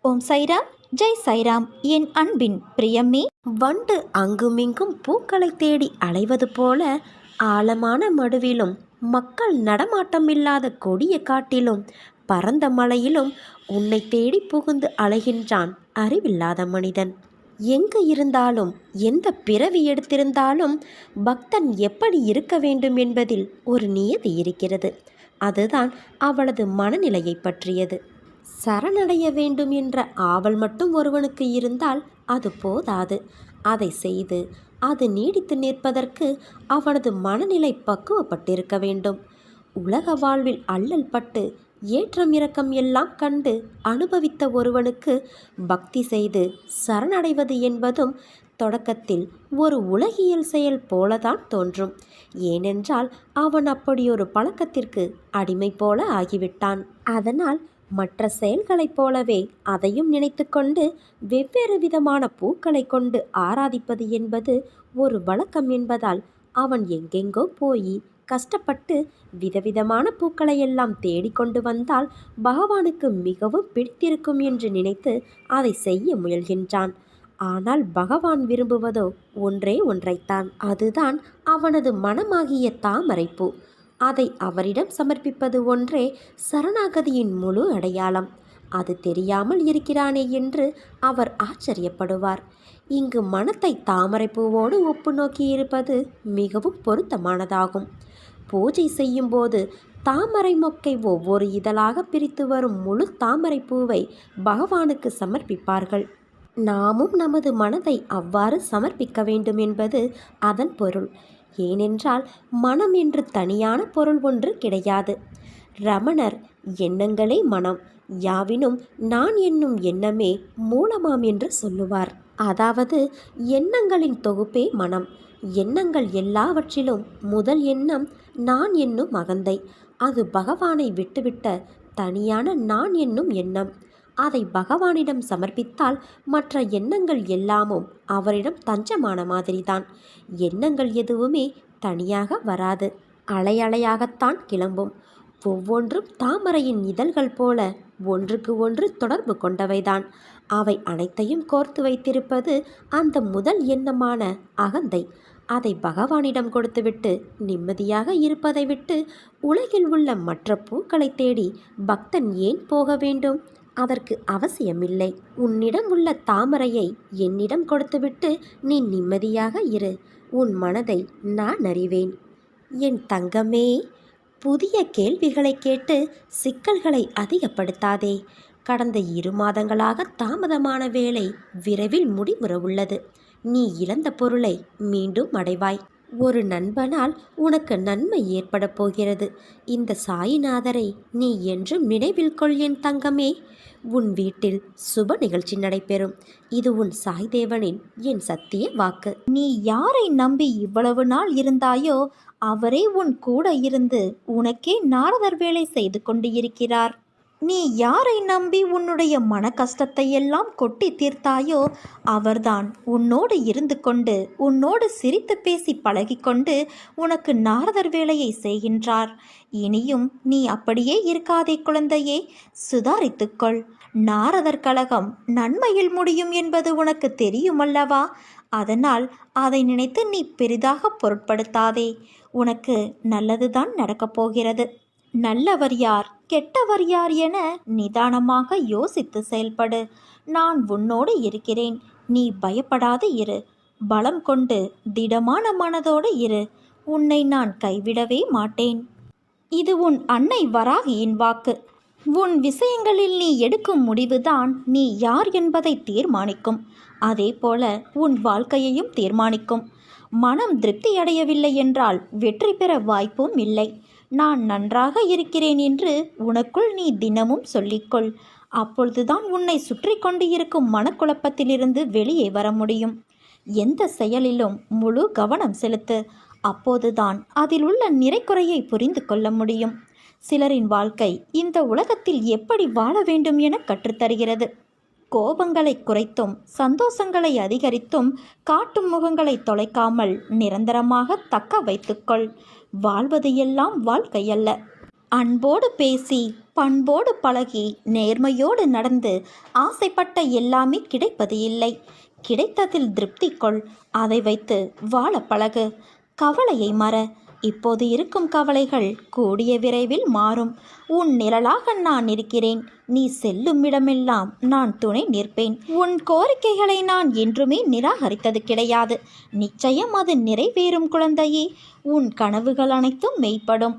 ஓம் சைராம், ஜெய் சைராம். என் அன்பின் பிரியமே, வண்டு அங்குமிங்கும் பூக்களை தேடி அலைவது போல ஆழமான மடுவிலும் மக்கள் நடமாட்டமில்லாத கொடிய காட்டிலும் பரந்த மலையிலும் உன்னை தேடி புகுந்து அலைகின்றான் அறிவில்லாத மனிதன். எங்கு இருந்தாலும் எந்த பிறவி எடுத்திருந்தாலும் பக்தன் எப்படி இருக்க வேண்டும் என்பதில் ஒரு நியதி இருக்கிறது. அதுதான் அவளது மனநிலையை பற்றியது. சரணடைய வேண்டும் என்ற ஆவல் மட்டும் ஒருவனுக்கு இருந்தால் அது போதாது. அதை செய்து அது நீடித்து நிற்பதற்கு அவனது மனநிலை பக்குவப்பட்டிருக்க வேண்டும். உலக வாழ்வில் அல்லல் பட்டு ஏற்றம் இறக்கம் எல்லாம் கண்டு அனுபவித்த ஒருவனுக்கு பக்தி செய்து சரணடைவது என்பதும் தொடக்கத்தில் ஒரு உலகியல் செயல் போலதான் தோன்றும். ஏனென்றால் அவன் அப்படியொரு பழக்கத்திற்கு அடிமை போல ஆகிவிட்டான். அதனால் மற்ற செயல்களைப் போலவே அதையும் நினைத்து கொண்டு வெவ்வேறு விதமான பூக்களை கொண்டு ஆராதிப்பது என்பது ஒரு வழக்கம் என்பதால் அவன் எங்கெங்கோ போய் கஷ்டப்பட்டு விதவிதமான பூக்களையெல்லாம் தேடிக்கொண்டு வந்தால் பகவானுக்கு மிகவும் பிடித்திருக்கும் என்று நினைத்து அதை செய்ய முயல்கின்றான். ஆனால் பகவான் விரும்புவதோ ஒன்றே ஒன்றைத்தான். அதுதான் அவனது மனமாகிய தாமரைப்பூ. அதை அவரிடம் சமர்ப்பிப்பது ஒன்றே சரணாகதியின் முழு அடையாளம். அது தெரியாமல் இருக்கிறானே என்று அவர் ஆச்சரியப்படுவார். இங்கு மனத்தை தாமரைப்பூவோடு ஒப்பு நோக்கியிருப்பது மிகவும் பொருத்தமானதாகும். பூஜை செய்யும்போது தாமரை மொக்கை ஒவ்வொரு இதழாக பிரித்து வரும் முழு தாமரை பூவை பகவானுக்கு சமர்ப்பிப்பார்கள். நாமும் நமது மனதை அவ்வாறு சமர்ப்பிக்க வேண்டும் என்பது அதன் பொருள். ஏனென்றால் மனம் என்று தனியான பொருள் ஒன்று கிடையாது. ரமணர் எண்ணங்களே மனம், யாவினும் நான் என்னும் எண்ணமே மூலமாம் என்று சொல்லுவார். அதாவது எண்ணங்களின் தொகுப்பே மனம். எண்ணங்கள் எல்லாவற்றிலும் முதல் எண்ணம் நான் என்னும் அகந்தை. அது பகவானை விட்டுவிட்ட தனியான நான் என்னும் எண்ணம். அதை பகவானிடம் சமர்ப்பித்தால் மற்ற எண்ணங்கள் எல்லாமும் அவரிடம் தஞ்சமான மாதிரிதான். எண்ணங்கள் எதுவுமே தனியாக வராது, அலை அலையாகத்தான் கிளம்பும். ஒவ்வொன்றும் தாமரையின் இதழ்கள் போல ஒன்றுக்கு ஒன்று தொடர்பு கொண்டவைதான். அவை அனைத்தையும் கோர்த்து வைத்திருப்பது அந்த முதல் எண்ணமான அகந்தை. அதை பகவானிடம் கொடுத்துவிட்டு நிம்மதியாக இருப்பதை விட்டு உலகில் உள்ள மற்ற பூக்களை தேடி பக்தன் ஏன் போக வேண்டும்? அதற்கு அவசியமில்லை. உன்னிடம் உள்ள தாமரையை என்னிடம் கொடுத்துவிட்டு நீ நிம்மதியாக இரு. உன் மனதை நான் அறிவேன். என் தங்கமே, புதிய கேள்விகளை கேட்டு சிக்கல்களை அதிகப்படுத்தாதே. கடந்த 2 மாதங்களாக தாமதமான வேலை விரைவில் முடிவுற உள்ளது. நீ இழந்த பொருளை மீண்டும் அடைவாய். ஒரு நண்பனால் உனக்கு நன்மை ஏற்பட போகிறது. இந்த சாயிநாதரை நீ என்றும் நினைவில் கொள் என் தங்கமே. உன் வீட்டில் சுப நிகழ்ச்சி நடைபெறும். இது உன் சாய்தேவனின் என் சத்திய வாக்கு. நீ யாரை நம்பி இவ்வளவு நாள் இருந்தாயோ அவரே உன் கூட இருந்து உனக்கே நாரதர் வேலை செய்து கொண்டு இருக்கிறார். நீ யாரை நம்பி உன்னுடைய மன கஷ்டத்தை எல்லாம் கொட்டி தீர்த்தாயோ அவர்தான் உன்னோடு இருந்து கொண்டு உன்னோடு சிரித்து பேசி பழகிக்கொண்டு உனக்கு நாரதர் வேலையை செய்கின்றார். இனியும் நீ அப்படியே இருக்காதே குழந்தையே, சுதாரித்துக்கொள். நாரதர் கழகம் நன்மையில் முடியும் என்பது உனக்கு தெரியுமல்லவா? அதனால் அதை நினைத்து நீ பெரிதாக பொருட்படுத்தாதே. உனக்கு நல்லதுதான் நடக்கப் போகிறது. நல்லவர் யார் கெட்டவர் யார் என நிதானமாக யோசித்து செயல்படு. நான் உன்னோடு இருக்கிறேன். நீ பயப்படாது இரு. பலம் கொண்டு திடமான மனதோடு இரு. உன்னை நான் கைவிடவே மாட்டேன். இது உன் அன்னை வராகியின் வாக்கு. உன் விஷயங்களில் நீ எடுக்கும் முடிவுதான் நீ யார் என்பதை தீர்மானிக்கும். அதே போல உன் வாழ்க்கையையும் தீர்மானிக்கும். மனம் திருப்தி அடையவில்லை என்றால் வெற்றி பெற வாய்ப்பும் இல்லை. நான் நன்றாக இருக்கிறேன் என்று உனக்குள் நீ தினமும் சொல்லிக்கொள். அப்பொழுதுதான் உன்னை சுற்றி கொண்டு இருக்கும் மனக்குழப்பத்திலிருந்து வெளியே வர முடியும். எந்த செயலிலும் முழு கவனம் செலுத்து. அப்போதுதான் அதில் உள்ள நிறைக்குறையை புரிந்து கொள்ள முடியும். சிலரின் வாழ்க்கை இந்த உலகத்தில் எப்படி வாழ வேண்டும் என கற்றுத்தருகிறது. கோபங்களை குறைத்தும் சந்தோஷங்களை அதிகரித்தும் காட்டும் முகங்களை தொலைக்காமல் நிரந்தரமாக தக்க வைத்துக்கொள். வாழ்வது எல்லாம் வாழ்க்கையல்ல. அன்போடு பேசி பண்போடு பழகி நேர்மையோடு நடந்து ஆசைப்பட்ட எல்லாமே கிடைப்பது இல்லை. கிடைத்ததில் திருப்தி கொள். அதை வைத்து வாழ பழகு. கவலையை மற. இப்போது இருக்கும் கவலைகள் கூடிய விரைவில் மாறும். உன் நிழலாக நான் இருக்கிறேன். நீ செல்லும் இடமெல்லாம் நான் துணை நிற்பேன். உன் கோரிக்கைகளை நான் என்றுமே நிராகரித்தது கிடையாது. நிச்சயம் அது நிறைவேறும் குழந்தையே. உன் கனவுகள் அனைத்தும் மெய்ப்படும்.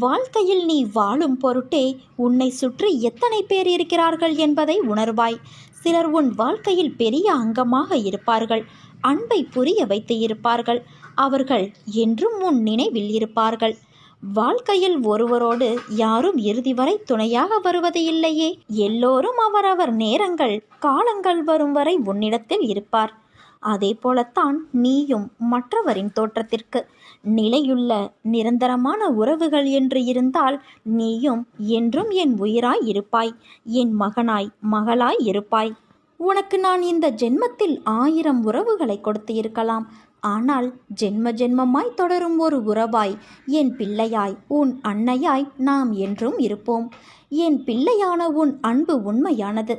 வாழ்க்கையில் நீ வாழும் பொருட்டே உன்னை சுற்றி எத்தனை பேர் இருக்கிறார்கள் என்பதை உணர்வாய். சிலர் உன் வாழ்க்கையில் பெரிய அங்கமாக இருப்பார்கள். அன்பை புரிய வைத்து இருப்பார்கள். அவர்கள் என்றும் உன் நினைவில் இருப்பார்கள். வாழ்க்கையில் ஒருவரோடு யாரும் இறுதி வரை துணையாக வருவது இல்லையே. எல்லோரும் அவரவர் நேரங்கள் காலங்கள் வரும் வரை உன்னிடத்தில் இருப்பார். அதே போலத்தான் நீயும் மற்றவரின் தோற்றத்திற்கு நிலையுள்ள நிரந்தரமான உறவுகள் என்று இருந்தால் நீயும் என்றும் என் உயிராய் இருப்பாய். என் மகனாய் மகளாய் இருப்பாய். உனக்கு நான் இந்த ஜென்மத்தில் 1000 உறவுகளை கொடுத்து இருக்கலாம். ஆனால் ஜென்ம ஜென்மமாய் தொடரும் ஒரு உறவாய், என் பிள்ளையாய், உன் அன்னையாய் நாம் என்றும் இருப்போம். என் பிள்ளையான உன் அன்பு உண்மையானது.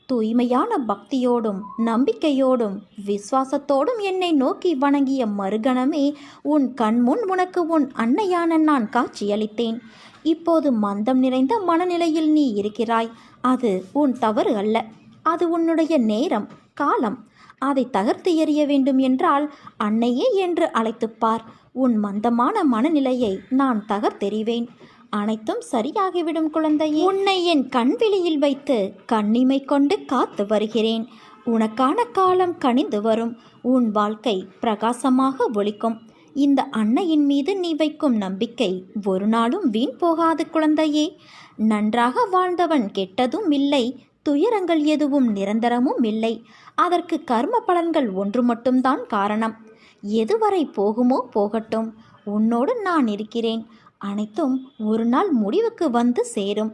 தூய்மையான பக்தியோடும் நம்பிக்கையோடும் விசுவாசத்தோடும் என்னை நோக்கி வணங்கிய மறுகணமே உன் கண்முன் உனக்கு உன் அன்னையான நான் காட்சியளித்தேன். இப்போது மந்தம் நிறைந்த மனநிலையில் நீ இருக்கிறாய். அது உன் தவறு அல்ல. அது உன்னுடைய நேரம், காலம். அதை தகர்த்து எறிய வேண்டும் என்றால் அன்னையே என்று அழைத்துப்பார். உன் மந்தமான மனநிலையை நான் தகர்த்தெறிவேன். அனைத்தும் சரியாகிவிடும் குழந்தையே. உன்னை என் கண்விழியில் வைத்து கண்ணிமை கொண்டு காத்து வருகிறேன். உனக்கான காலம் கனிந்து வரும். உன் வாழ்க்கை பிரகாசமாக ஒளிக்கும். இந்த அன்னையின் மீது நீ வைக்கும் நம்பிக்கை ஒரு நாளும் வீண் போகாது குழந்தையே. நன்றாக வாழ்ந்தவன் கெட்டதும் இல்லை. துயரங்கள் எதுவும் நிரந்தரமும் இல்லை. அதற்கு கர்ம பலன்கள் ஒன்று மட்டும்தான் காரணம். எதுவரை போகுமோ போகட்டும். உன்னோடு நான் இருக்கிறேன். அனைத்தும் ஒரு நாள் முடிவுக்கு வந்து சேரும்.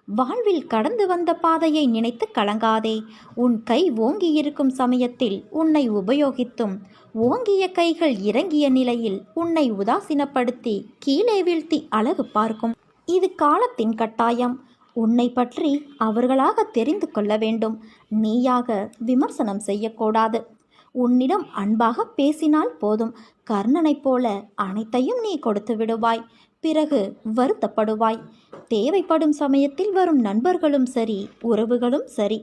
வாழ்வில் கடந்து வந்த பாதையை நினைத்து கலங்காதே. உன் கை ஓங்கி இருக்கும் சமயத்தில் உன்னை உபயோகித்தும் ஓங்கிய கைகள் இறங்கிய நிலையில் உன்னை உதாசீனப்படுத்தி கீழே வீழ்த்தி அழகு பார்க்கும். இது காலத்தின் கட்டாயம். உன்னை பற்றி அவர்களாக தெரிந்து கொள்ள வேண்டும். நீயாக விமர்சனம் செய்யக்கூடாது. உன்னிடம் அன்பாக பேசினால் போதும். கர்ணனைப் போல அனைத்தையும் நீ கொடுத்து விடுவாய். பிறகு வருத்தப்படுவாய். தேவைப்படும் சமயத்தில் வரும் நண்பர்களும் சரி, உறவுகளும் சரி,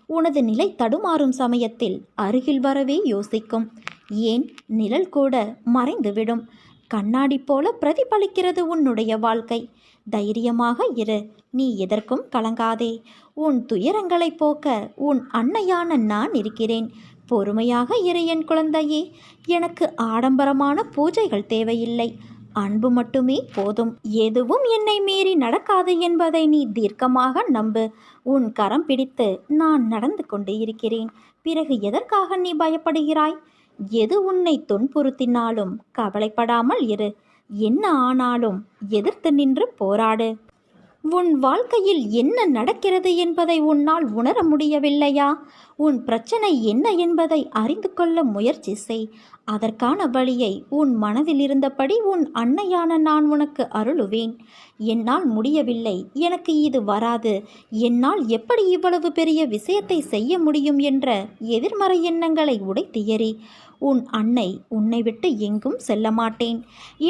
உனது நிலை தடுமாறும் சமயத்தில் அருகில் வரவே யோசிக்கும். ஏன், நிழல் கூட மறைந்துவிடும். கண்ணாடி போல பிரதிபலிக்கிறது உன்னுடைய வாழ்க்கை. தைரியமாக இரு. நீ எதற்கும் கலங்காதே. உன் துயரங்களை போக்க உன் அன்னையான நான் இருக்கிறேன். பொறுமையாக இரு என் குழந்தையே. எனக்கு ஆடம்பரமான பூஜைகள் தேவையில்லை. அன்பு மட்டுமே போதும். எதுவும் என்னை மீறி நடக்காது என்பதை நீ தீர்க்கமாக நம்பு. உன் கரம் பிடித்து நான் நடந்து கொண்டு இருக்கிறேன். பிறகு எதற்காக நீ பயப்படுகிறாய்? எது உன்னை துன்புறுத்தினாலும் கவலைப்படாமல் இரு. என்ன ஆனாலும் எதிர்த்து நின்று போராடு. உன் வாழ்க்கையில் என்ன நடக்கிறது என்பதை உன்னால் உணர முடியவில்லையா? உன் பிரச்சனை என்ன என்பதை அறிந்து கொள்ள முயற்சி செய். அதற்கான வழியை உன் மனதில் இருந்தபடி உன் அன்னையான நான் உனக்கு அருளுவேன். என்னால் முடியவில்லை, எனக்கு இது வராது, என்னால் எப்படி இவ்வளவு பெரிய விஷயத்தை செய்ய முடியும் என்ற எதிர்மறை எண்ணங்களை உடைத்து எறி. உன் அன்னை உன்னை விட்டு எங்கும் செல்ல மாட்டேன்.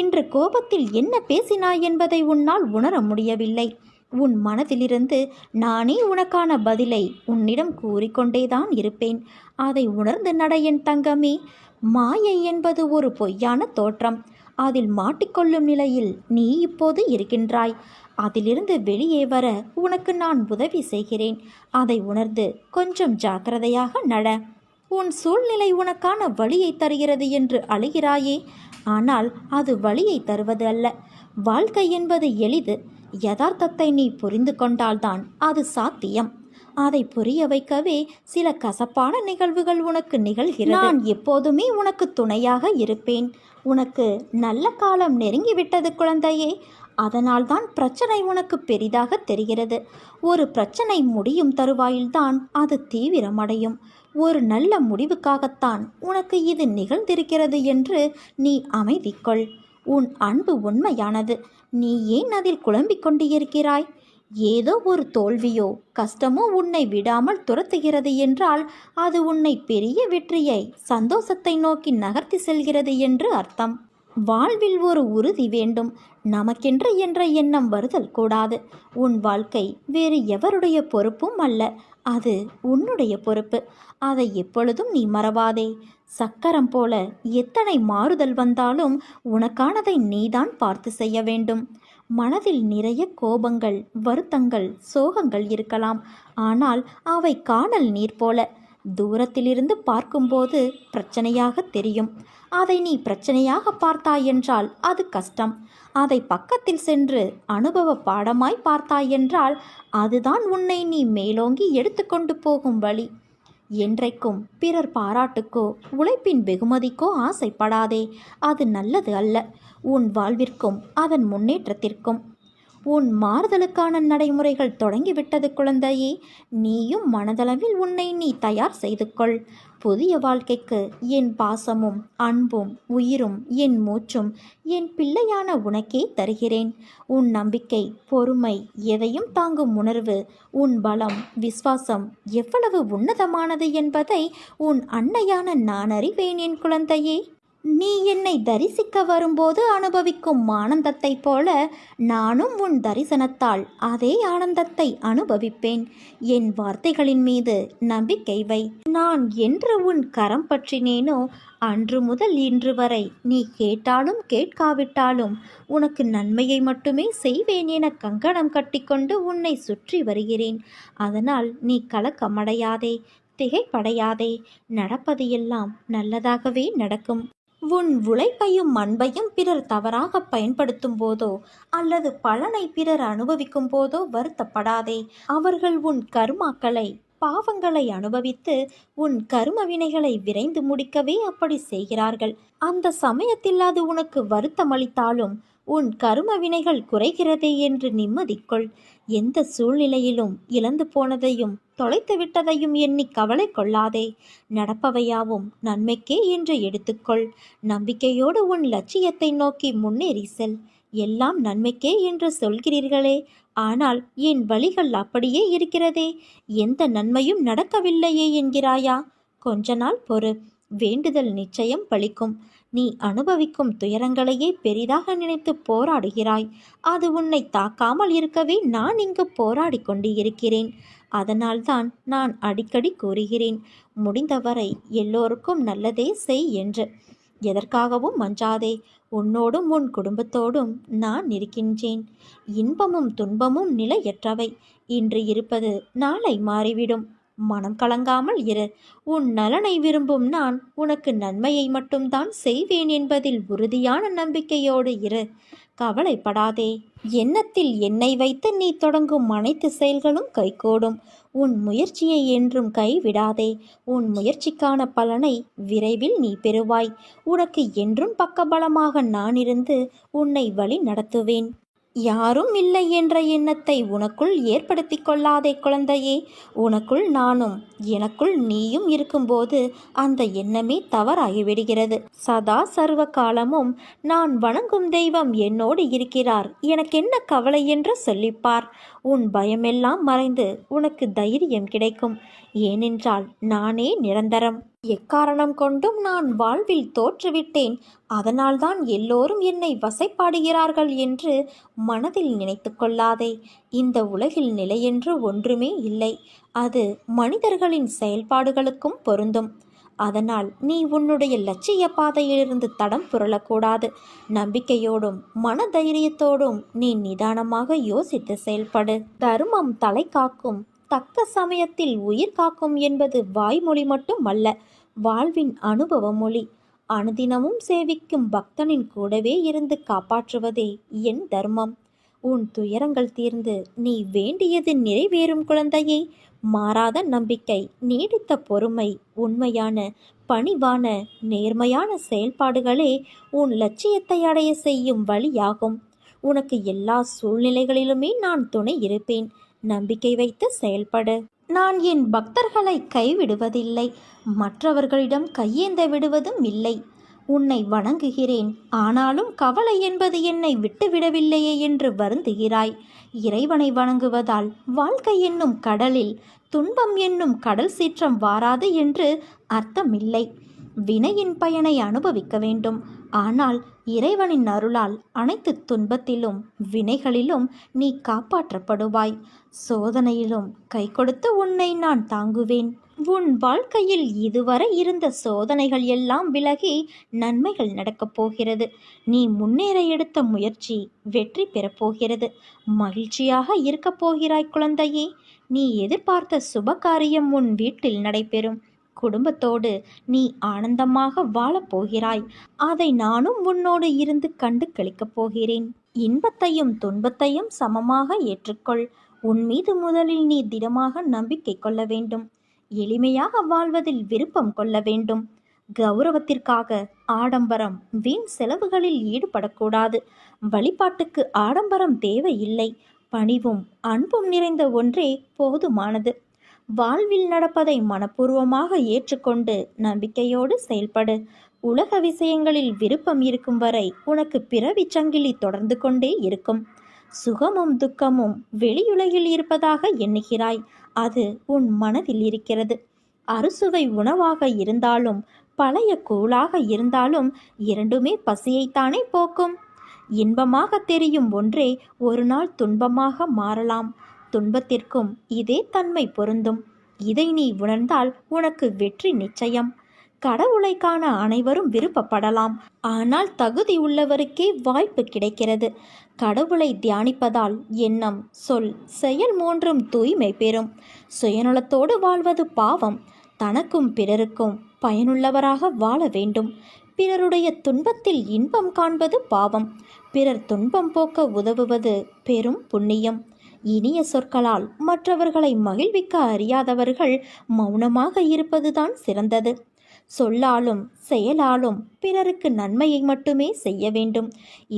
இன்று கோபத்தில் என்ன பேசினாய் என்பதை உன்னால் உணர முடியவில்லை. உன் மனதிலிருந்து நானே உனக்கான பதிலை உன்னிடம் கூறிக்கொண்டேதான் இருப்பேன். அதை உணர்ந்து நட என் தங்கமே. மாயை என்பது ஒரு பொய்யான தோற்றம். அதில் மாட்டிக்கொள்ளும் நிலையில் நீ இப்போது இருக்கின்றாய். அதிலிருந்து வெளியே வர உனக்கு நான் உதவி செய்கிறேன். அதை உணர்ந்து கொஞ்சம் ஜாக்கிரதையாக நட. உன் சூழ்நிலை உனக்கான வழியை தருகிறது என்று அழுகிறாயே. ஆனால் அது வழியை தருவது அல்ல. வாழ்க்கை என்பது எளிது. யதார்த்தத்தை நீ புரிந்து கொண்டால்தான் அது சாத்தியம். அதை புரிய வைக்கவே சில கசப்பான நிகழ்வுகள் உனக்கு நிகழ்கிறது. நான் எப்போதுமே உனக்கு துணையாக இருப்பேன். உனக்கு நல்ல காலம் நெருங்கிவிட்டது குழந்தையே. அதனால்தான் பிரச்சனை உனக்கு பெரிதாக தெரிகிறது. ஒரு பிரச்சனை முடியும் தருவாயில்தான் அது தீவிரமடையும். ஒரு நல்ல முடிவுக்காகத்தான் உனக்கு இது நிகழ்ந்திருக்கிறது என்று நீ அமைதி கொள். உன் அன்பு உண்மையானது. நீ ஏன் அதில் குழம்பிக் கொண்டிருக்கிறாய்? ஏதோ ஒரு தோல்வியோ கஷ்டமோ உன்னை விடாமல் துரத்துகிறது என்றால் அது உன்னை பெரிய வெற்றியை, சந்தோஷத்தை நோக்கி நகர்த்தி செல்கிறது என்று அர்த்தம். வாழ்வில் ஒரு உறுதி வேண்டும். நமக்கென்று என்ற எண்ணம் வருதல் கூடாது. உன் வாழ்க்கை வேறு எவருடைய பொறுப்பும் அல்ல, அது உன்னுடைய பொறுப்பு. அதை எப்பொழுதும் நீ மறவாதே. சக்கரம் போல எத்தனை மாறுதல் வந்தாலும் உனக்கானதை நீதான் பார்த்து செய்ய வேண்டும். மனதில் நிறைய கோபங்கள், வருத்தங்கள், சோகங்கள் இருக்கலாம். ஆனால் அவை காணல் நீர் போல தூரத்திலிருந்து பார்க்கும்போது பிரச்சனையாக தெரியும். அதை நீ பிரச்சனையாக பார்த்தாயென்றால் அது கஷ்டம். அதை பக்கத்தில் சென்று அனுபவ பாடமாய் பார்த்தாயென்றால் அதுதான் உன்னை நீ மேலோங்கி எடுத்துக்கொண்டு போகும் வழி. என்றைக்கும் பிறர் பாராட்டுக்கோ உழைப்பின் வெகுமதிக்கோ ஆசைப்படாதே. அது நல்லது அல்ல, உன் வாழ்விற்கும் அதன் முன்னேற்றத்திற்கும். உன் மாறுதலுக்கான நடைமுறைகள் தொடங்கிவிட்டது குழந்தையே. நீயும் மனதளவில் உன்னை நீ தயார் செய்து கொள். புதிய வாழ்க்கைக்கு என் பாசமும் அன்பும் உயிரும் என் மூச்சும் என் பிள்ளையான உனக்கே தருகிறேன். உன் நம்பிக்கை, பொறுமை, எதையும் தாங்கும் உணர்வு, உன் பலம், விசுவாசம் எவ்வளவு உன்னதமானது என்பதை உன் அன்னையான நான் அறிவேன் என் குழந்தையே. நீ என்னை தரிசிக்க வரும்போது அனுபவிக்கும் ஆனந்தத்தை போல நானும் உன் தரிசனத்தால் அதே ஆனந்தத்தை அனுபவிப்பேன். என் வார்த்தைகளின் மீது நம்பிக்கை வை. நான் என்று உன் கரம் பற்றினேனோ அன்று முதல் இன்று வரை நீ கேட்டாலும் கேட்காவிட்டாலும் உனக்கு நன்மையை மட்டுமே செய்வேன் என கங்கணம் கட்டிக்கொண்டு உன்னை சுற்றி வருகிறேன். அதனால் நீ கலக்கமடையாதே, திகைப்படையாதே. நடப்பது எல்லாம் நல்லதாகவே நடக்கும். உன் உழைப்பையும் அன்பையும் பிறர் தவறாக பயன்படுத்தும் போதோ அல்லது பலனை பிறர் அனுபவிக்கும் போதோ வருத்தப்படாதே. அவர்கள் உன் கர்மாக்களை, பாவங்களை அனுபவித்து உன் கர்ம வினைகளை விரைந்து முடிக்கவே அப்படி செய்கிறார்கள். அந்த சமயத்தில் அது உனக்கு வருத்தமளித்தாலும் உன் கர்ம வினைகள் குறைகிறதே என்று நிம்மதிக்கொள். எந்த சூழ்நிலையிலும் இழந்து போனதையும் தொலைத்து விட்டதையும் எண்ணி கவலை கொள்ளாதே. நடப்பவையாவும் நன்மைக்கே என்று எடுத்துக்கொள். நம்பிக்கையோடு உன் லட்சியத்தை நோக்கி முன்னேறி செல். எல்லாம் நன்மைக்கே என்று சொல்கிறீர்களே, ஆனால் என் வழிகள் அப்படியே இருக்கிறதே, எந்த நன்மையும் நடக்கவில்லையே என்கிறாயா? கொஞ்ச நாள் பொறு, வேண்டுதல் நிச்சயம் பலிக்கும். நீ அனுபவிக்கும் துயரங்களையே பெரிதாக நினைத்து போராடுகிறாய். அது உன்னை தாக்காமல் இருக்கவே நான் இங்கு போராடி கொண்டு இருக்கிறேன். அதனால்தான் நான் அடிக்கடி கூறுகிறேன், முடிந்தவரை எல்லோருக்கும் நல்லதே செய் என்று. எதற்காகவும் அஞ்சாதே. உன்னோடும் உன் குடும்பத்தோடும் நான் இருக்கின்றேன். இன்பமும் துன்பமும் நிலையற்றவை. இன்று இருப்பது நாளை மாறிவிடும். மனம் கலங்காமல் இரு. உன் நலனை விரும்பும் நான் உனக்கு நன்மையை மட்டும்தான் செய்வேன் என்பதில் உறுதியான நம்பிக்கையோடு இரு. கவலைப்படாதே. எண்ணத்தில் என்னை வைத்து நீ தொடங்கும் அனைத்து செயல்களும் கைகூடும். உன் முயற்சியை என்றும் கைவிடாதே. உன் முயற்சிக்கான பலனை விரைவில் நீ பெறுவாய். உனக்கு என்றும் பக்கபலமாக நான் இருந்து உன்னை வழி நடத்துவேன். யாரும் இல்லை என்ற எண்ணத்தை உனக்குள் ஏற்படுத்தி கொள்ளாதே குழந்தையே. உனக்குள் நானும் எனக்குள் நீயும் இருக்கும்போது அந்த எண்ணமே தவறாகிவிடுகிறது. சதா சர்வ காலமும் நான் வணங்கும் தெய்வம் என்னோடு இருக்கிறார், எனக்கென்ன கவலை என்று சொல்லிப்பார். உன் பயமெல்லாம் மறைந்து உனக்கு தைரியம் கிடைக்கும். ஏனென்றால் நானே நிரந்தரம். எக்காரணம் கொண்டும் நான் வாழ்வில் தோற்றுவிட்டேன், அதனால்தான் எல்லோரும் என்னை வசைப்பாடுகிறார்கள் என்று மனதில் நினைத்து கொள்ளாதே. இந்த உலகில் நிலையென்று ஒன்றுமே இல்லை. அது மனிதர்களின் செயல்பாடுகளுக்கும் பொருந்தும். அதனால் நீ உன்னுடைய லட்சிய பாதையிலிருந்து தடம் புரளக்கூடாது. நம்பிக்கையோடும் மன தைரியத்தோடும் நீ நிதானமாக யோசித்து செயல்படு. தர்மம் தலை காக்கும், தக்க சமயத்தில் உயிர் காக்கும் என்பது வாய்மொழி மட்டும் அல்ல, வாழ்வின் அனுபவ மொழி. அனுதினமும் சேவிக்கும் பக்தனின் கூடவே இருந்து காப்பாற்றுவதே என் தர்மம். உன் துயரங்கள் தீர்ந்து நீ வேண்டியது நிறைவேறும் குழந்தையே. மாறாத நம்பிக்கை, நீடித்த பொறுமை, உண்மையான பணிவான நேர்மையான செயல்பாடுகளே உன் லட்சியத்தை அடைய செய்யும் வழியாகும். உனக்கு எல்லா சூழ்நிலைகளிலுமே நான் துணை இருப்பேன். நம்பிக்கை வைத்து செயல்படு. நான் என் பக்தர்களை கைவிடுவதில்லை, மற்றவர்களிடம் கையேந்த விடுவதும் இல்லை. உன்னை வணங்குகிறேன், ஆனாலும் கவலை என்பது என்னை விட்டுவிடவில்லையே என்று வருந்துகிறாய். இறைவனை வணங்குவதால் வாழ்க்கை என்னும் கடலில் துன்பம் என்னும் கடல் சீற்றம் வாராது என்று அர்த்தமில்லை. வினையின் பயனை அனுபவிக்க வேண்டும். ஆனால் இறைவனின் அருளால் அனைத்து துன்பத்திலும் வினைகளிலும் நீ காப்பாற்றப்படுவாய். சோதனையிலும் கை கொடுத்து உன்னை நான் தாங்குவேன். உன் வாழ்க்கையில் இதுவரை இருந்த சோதனைகள் எல்லாம் விலகி நன்மைகள் நடக்கப் போகிறது. நீ முன்னேற எடுத்த முயற்சி வெற்றி பெறப்போகிறது. மகிழ்ச்சியாக இருக்கப் போகிறாய் குழந்தையே. நீ எதிர்பார்த்த சுபகாரியம் உன் வீட்டில் நடைபெறும். குடும்பத்தோடு நீ ஆனந்தமாக வாழப்போகிறாய். அதை நானும் உன்னோடு இருந்து கண்டு கழிக்கப் போகிறேன். இன்பத்தையும் துன்பத்தையும் சமமாக ஏற்றுக்கொள். உன் மீது முதலில் நீ திடமாக நம்பிக்கை கொள்ள வேண்டும். எளிமையாக வாழ்வதில் விருப்பம் கொள்ள வேண்டும். கௌரவத்திற்காக ஆடம்பரம் வீண் செலவுகளில் ஈடுபடக்கூடாது. வழிபாட்டுக்கு ஆடம்பரம் தேவையில்லை. பணிவும் அன்பும் நிறைந்த ஒன்றே போதுமானது. வாழ்வில் நடப்பதை மனப்பூர்வமாக ஏற்றுக்கொண்டு நம்பிக்கையோடு செயல்படு. உலக விஷயங்களில் விருப்பம் இருக்கும் வரை உனக்கு பிறவிச் சங்கிலி தொடர்ந்து கொண்டே இருக்கும். சுகமும் துக்கமும் வெளியுலகில் இருப்பதாக எண்ணுகிறாய். அது உன் மனதில் இருக்கிறது. அறுசுவை உணவாக இருந்தாலும் பழைய கூழாக இருந்தாலும் இரண்டுமே பசியைத்தானே போக்கும். இன்பமாக தெரியும் ஒன்றே ஒரு நாள் துன்பமாக மாறலாம். துன்பத்திற்கும் இதே தன்மை பொருந்தும். இதை நீ உணர்ந்தால் உனக்கு வெற்றி நிச்சயம். கடவுளை காண அனைவரும் விருப்பப்படலாம். ஆனால் தகுதி உள்ளவருக்கே வாய்ப்பு கிடைக்கிறது. கடவுளை தியானிப்பதால் எண்ணம், சொல், செயல் மூன்றும் தூய்மை பெறும். சுயநலத்தோடு வாழ்வது பாவம். தனக்கும் பிறருக்கும் பயனுள்ளவராக வாழ வேண்டும். பிறருடைய துன்பத்தில் இன்பம் காண்பது பாவம். பிறர் துன்பம் போக்க உதவுவது பெரும் புண்ணியம். இனிய சொற்களால் மற்றவர்களை மகிழ்விக்க அறியாதவர்கள் மௌனமாக இருப்பதுதான் சிறந்தது. சொல்லாலும் செயலாலும் பிறருக்கு நன்மையை மட்டுமே செய்ய வேண்டும்.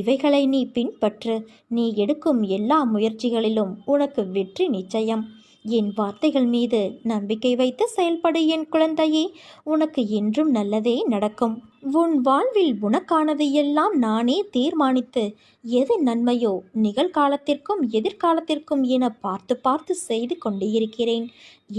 இவைகளை நீ பின்பற்று. நீ எடுக்கும் எல்லா முயற்சிகளிலும் உனக்கு வெற்றி நிச்சயம். என் வார்த்தைகள் மீது நம்பிக்கை வைத்து செயல்படு என் குழந்தையே. உனக்கு என்றும் நல்லதே நடக்கும். உன் வாழ்வில் உனக்கானது எல்லாம் நானே தீர்மானித்து எது நன்மையோ நிகழ்காலத்திற்கும் எதிர்காலத்திற்கும் என பார்த்து பார்த்து செய்து கொண்டு இருக்கிறேன்.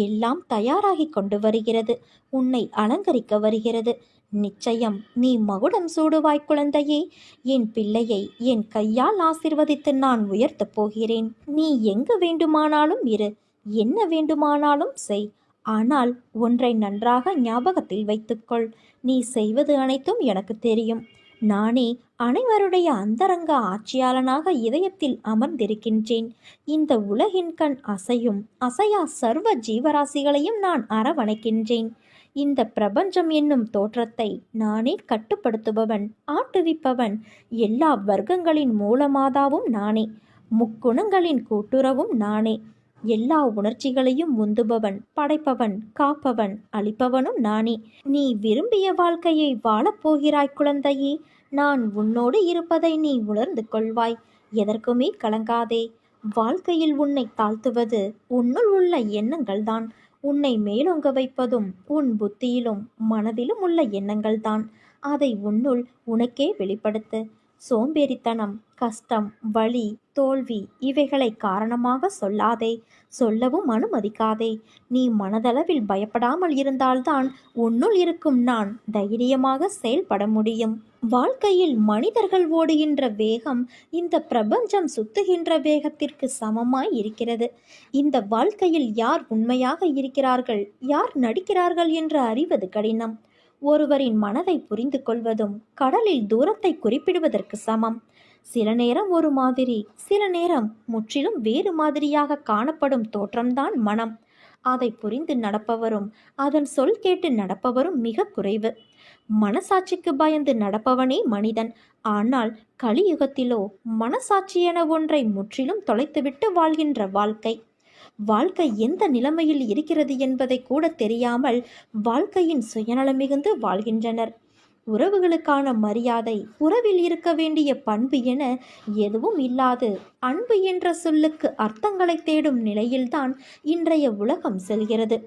எல்லாம் தயாராகி கொண்டு வருகிறது. உன்னை அலங்கரிக்க வருகிறது. நிச்சயம் நீ மகுடம் சூடுவாய் குழந்தையே. என் பிள்ளையை என் கையால் ஆசிர்வதித்து நான் உயர்த்தப் போகிறேன். நீ எங்கு வேண்டுமானாலும் இரு, என்ன வேண்டுமானாலும் செய். ஆனால் ஒன்றை நன்றாக ஞாபகத்தில் வைத்துக்கொள். நீ செய்வது அனைத்தும் எனக்கு தெரியும். நானே அனைவருடைய அந்தரங்க ஆட்சியாளனாக இதயத்தில் அமர்ந்திருக்கின்றேன். இந்த உலகின் கண் அசையும் அசையா சர்வ ஜீவராசிகளையும் நான் அரவணைக்கின்றேன். இந்த பிரபஞ்சம் என்னும் தோற்றத்தை நானே கட்டுப்படுத்துபவன், ஆட்டுவிப்பவன். எல்லா வர்க்கங்களின் மூலமாதாவும் நானே. முக்குணங்களின் கூட்டுறவும் நானே. எல்லா உணர்ச்சிகளையும் உந்துபவன், படைப்பவன், காப்பவன், அளிப்பவனும் நானே. நீ விரும்பிய வாழ்க்கையை வாழப்போகிறாய் குழந்தையே. நான் உன்னோடு இருப்பதை நீ உணர்ந்து கொள்வாய். எதற்குமே கலங்காதே. வாழ்க்கையில் உன்னை தாழ்த்துவது உன்னுள் உள்ள எண்ணங்கள்தான். உன்னை மேலோங்க வைப்பதும் உன் புத்தியிலும் மனதிலும் உள்ள எண்ணங்கள்தான். அதை உன்னுள் உனக்கே வெளிப்படுத்து. சோம்பேறித்தனம், கஷ்டம், வலி, தோல்வி இவைகளை காரணமாக சொல்லாதே. சொல்லவும் அனுமதிக்காதே. நீ மனதளவில் பயப்படாமல் இருந்தால்தான் உன்னுள் இருக்கும் நான் தைரியமாக செயல்பட முடியும். வாழ்க்கையில் மனிதர்கள் ஓடுகின்ற வேகம் இந்த பிரபஞ்சம் சுத்துகின்ற வேகத்திற்கு சமமாய் இருக்கிறது. இந்த வாழ்க்கையில் யார் உண்மையாக இருக்கிறார்கள், யார் நடிக்கிறார்கள் என்று அறிவது கடினம். ஒருவரின் மனதை புரிந்து கொள்வதும் கடலில் தூரத்தை குறிப்பிடுவதற்கு சமம். சில நேரம் ஒரு மாதிரி, சில நேரம் முற்றிலும் வேறு மாதிரியாக காணப்படும் தோற்றம்தான் மனம். அதை புரிந்து நடப்பவரும் அதன் சொல் கேட்டு நடப்பவரும் மிக குறைவு. மனசாட்சிக்கு பயந்து நடப்பவனே மனிதன். ஆனால் கலியுகத்திலோ மனசாட்சி என ஒன்றை முற்றிலும் தொலைத்துவிட்டு வாழ்கின்ற வாழ்க்கை எந்த நிலைமையில் இருக்கிறது என்பதை கூட தெரியாமல் வாழ்க்கையின் சுயநலம் மிகுந்து வாழ்கின்றனர். உறவுகளுக்கான மரியாதை, உறவில் இருக்க வேண்டிய பண்பு என எதுவும் இல்லாது அன்பு என்ற சொல்லுக்கு அர்த்தங்களை தேடும் நிலையில்தான் இன்றைய உலகம் செல்கிறது.